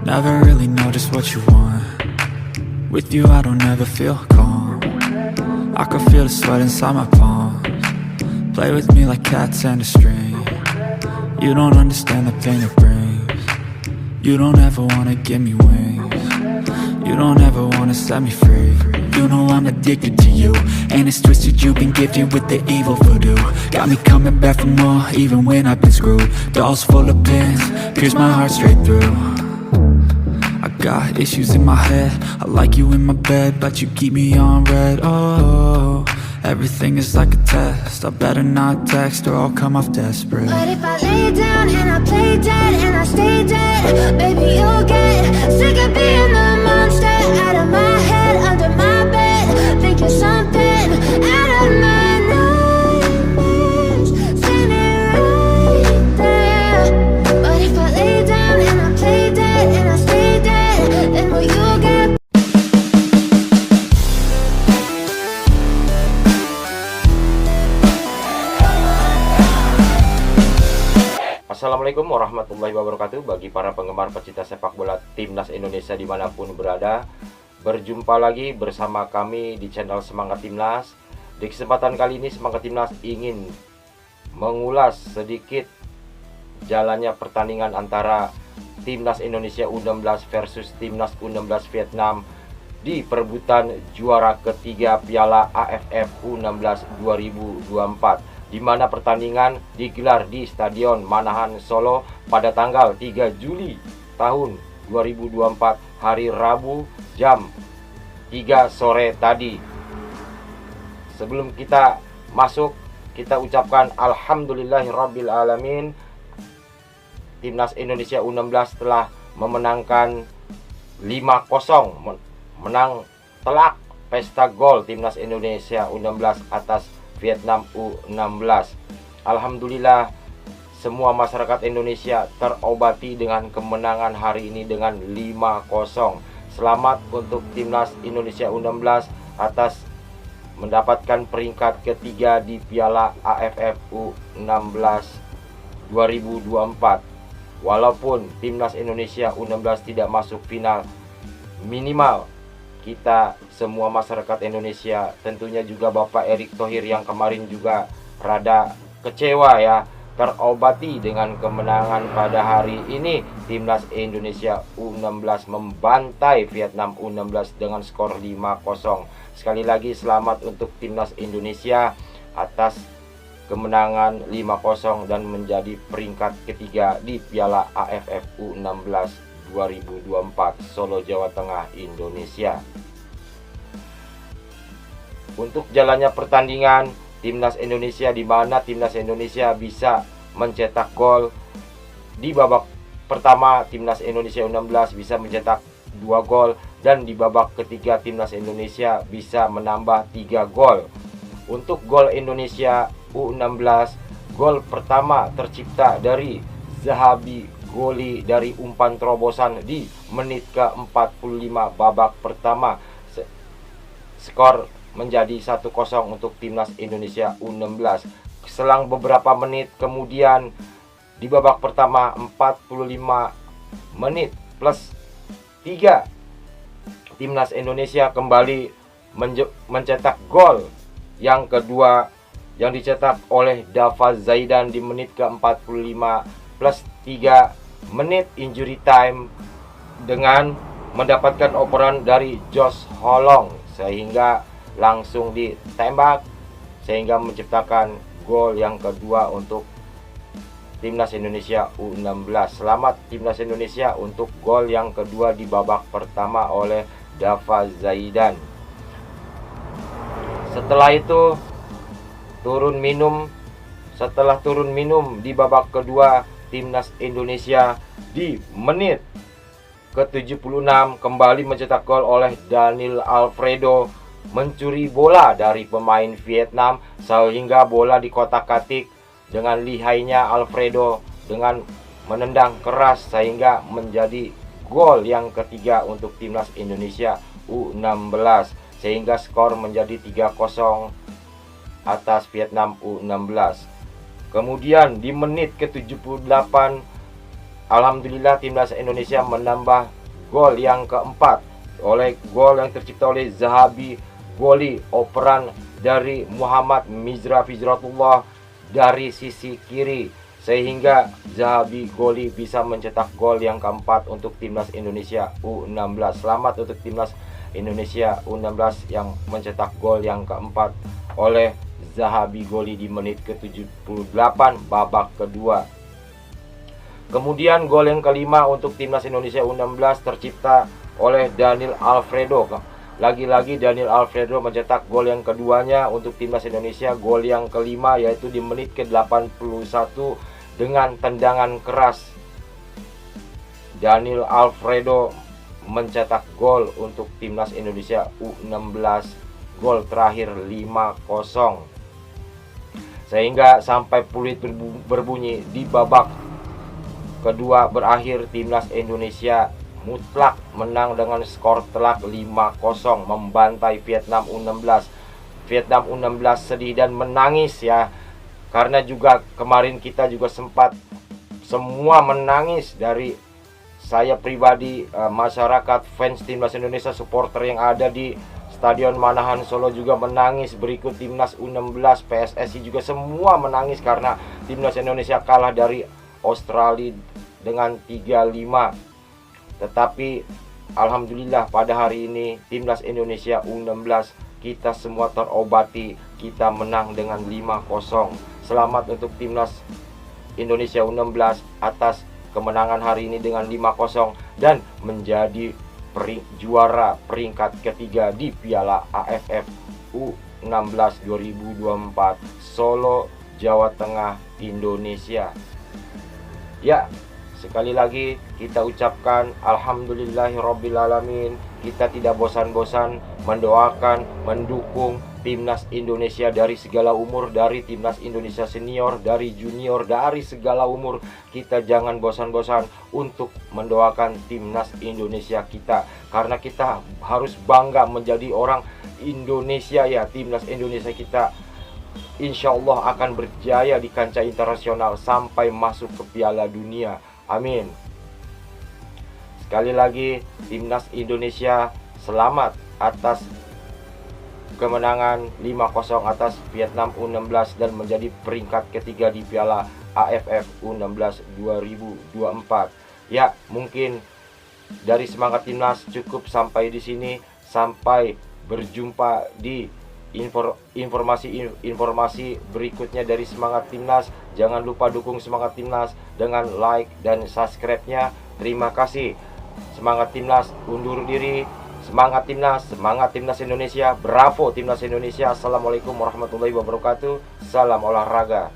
Never really know just what you want. With you I don't ever feel calm. I can feel the sweat inside my palms. Play with me like cats and a string. You don't understand the pain it brings. You don't ever wanna give me wings. You don't ever wanna set me free. You know I'm addicted to you, and it's twisted, you've been gifted with the evil voodoo. Got me coming back for more, even when I've been screwed. Dolls full of pins, pierce my heart straight through. I got issues in my head, I like you in my bed, but you keep me on red. Oh, everything is like a test, I better not text or I'll come off desperate. But if I lay down and I play dead and I stay dead, baby you'll get sick of being the monster out of my head, under my bed, thinking something out of my nightmares, standing right there. But if I lay down and I play dead and I stay dead, then will you get Assalamualaikum warahmatullahi wabarakatuh. Bagi para penggemar pecinta sepak bola Timnas Indonesia dimanapun berada, berjumpa lagi bersama kami di channel Semangat Timnas. Di kesempatan kali ini Semangat Timnas ingin mengulas sedikit jalannya pertandingan antara Timnas Indonesia U16 versus Timnas U16 Vietnam di perebutan juara ketiga Piala AFF U16 2024, di mana pertandingan digelar di Stadion Manahan Solo pada tanggal 3 Juli tahun 2024 hari Rabu jam 3 sore tadi. Sebelum kita masuk, kita ucapkan alhamdulillahirabbil alamin. Timnas Indonesia U16 telah memenangkan 5-0, menang telak pesta gol Timnas Indonesia U16 atas Vietnam U16. Alhamdulillah, semua masyarakat Indonesia terobati dengan kemenangan hari ini dengan 5-0. Selamat untuk Timnas Indonesia U16 atas mendapatkan peringkat ketiga di Piala AFF U16 2024. Walaupun Timnas Indonesia U16 tidak masuk final, minimal kita semua masyarakat Indonesia, tentunya juga Bapak Erick Thohir yang kemarin juga rada kecewa ya, terobati dengan kemenangan pada hari ini. Timnas Indonesia U16 membantai Vietnam U16 dengan skor 5-0. Sekali lagi selamat untuk Timnas Indonesia atas kemenangan 5-0 dan menjadi peringkat ketiga di Piala AFF U16 2024 Solo, Jawa Tengah, Indonesia. Untuk jalannya pertandingan Timnas Indonesia, di mana Timnas Indonesia bisa mencetak gol di babak pertama. Timnas Indonesia U16 bisa mencetak 2 gol, dan di babak ketiga Timnas Indonesia bisa menambah 3 gol. Untuk gol Indonesia U16, gol pertama tercipta dari Zahabi Goli dari umpan terobosan di menit ke-45 babak pertama. Skor menjadi 1-0 untuk Timnas Indonesia U16. Selang beberapa menit kemudian, di babak pertama 45 menit plus 3, Timnas Indonesia kembali mencetak gol yang kedua, yang dicetak oleh Dava Zaidan di menit ke-45 plus 3 menit injury time, dengan mendapatkan operan dari Josh Holong sehingga langsung ditembak, sehingga menciptakan gol yang kedua untuk Timnas Indonesia U16. Selamat Timnas Indonesia untuk gol yang kedua di babak pertama oleh Dava Zaidan. Setelah itu setelah turun minum di babak kedua, Timnas Indonesia di menit ke-76 kembali mencetak gol oleh Daniel Alfredo, mencuri bola dari pemain Vietnam sehingga bola dikotak-katik. Dengan lihainya Alfredo dengan menendang keras sehingga menjadi gol yang ketiga untuk Timnas Indonesia U16, sehingga skor menjadi 3-0 atas Vietnam U16. Kemudian di menit ke-78 Alhamdulillah timnas Indonesia menambah gol yang keempat oleh gol yang tercipta oleh Zahabi Goli, operan dari Muhammad Mizra Fizratullah dari sisi kiri, sehingga Zahabi Goli bisa mencetak gol yang keempat untuk timnas Indonesia U16. Selamat untuk timnas Indonesia U16 yang mencetak gol yang keempat oleh Zahabi Goli di menit ke-78 babak kedua. Kemudian gol yang kelima untuk timnas Indonesia U16 tercipta oleh Daniel Alfredo. Lagi-lagi Daniel Alfredo mencetak gol yang keduanya untuk timnas Indonesia, gol yang kelima, yaitu di menit ke-81 dengan tendangan keras. Daniel Alfredo mencetak gol untuk timnas Indonesia U16, gol terakhir 5-0. Sehingga sampai peluit berbunyi di babak kedua berakhir, timnas Indonesia mutlak menang dengan skor telak 5-0 membantai Vietnam U16. Vietnam U16 sedih dan menangis ya, karena juga kemarin kita juga sempat semua menangis. Dari saya pribadi, masyarakat fans timnas Indonesia, supporter yang ada di Stadion Manahan Solo juga menangis. Berikut timnas U16, PSSI juga semua menangis karena timnas Indonesia kalah dari Australia dengan 3-5. Tetapi alhamdulillah pada hari ini timnas Indonesia U16 kita semua terobati, kita menang dengan 5-0. Selamat untuk timnas Indonesia U16 atas kemenangan hari ini dengan 5-0 dan menjadi juara peringkat ketiga di Piala AFF U16 2024 Solo, Jawa Tengah, Indonesia. Ya, sekali lagi kita ucapkan alhamdulillahirobbilalamin. Kita tidak bosan-bosan mendoakan, mendukung timnas Indonesia dari segala umur, dari timnas Indonesia senior, dari junior, dari segala umur. Kita jangan bosan-bosan untuk mendoakan timnas Indonesia kita, karena kita harus bangga menjadi orang Indonesia ya. Timnas Indonesia kita insya Allah akan berjaya di kancah internasional sampai masuk ke Piala Dunia. Amin. Sekali lagi, timnas Indonesia selamat atas kemenangan 5-0 atas Vietnam U16 dan menjadi peringkat ketiga di Piala AFF U16 2024. Ya, mungkin dari Semangat Timnas cukup sampai di sini. Sampai berjumpa di informasi berikutnya dari Semangat Timnas. Jangan lupa dukung Semangat Timnas dengan like dan subscribe-nya. Terima kasih. Semangat Timnas undur diri. Semangat Timnas Indonesia. Bravo Timnas Indonesia. Assalamualaikum warahmatullahi wabarakatuh. Salam olahraga.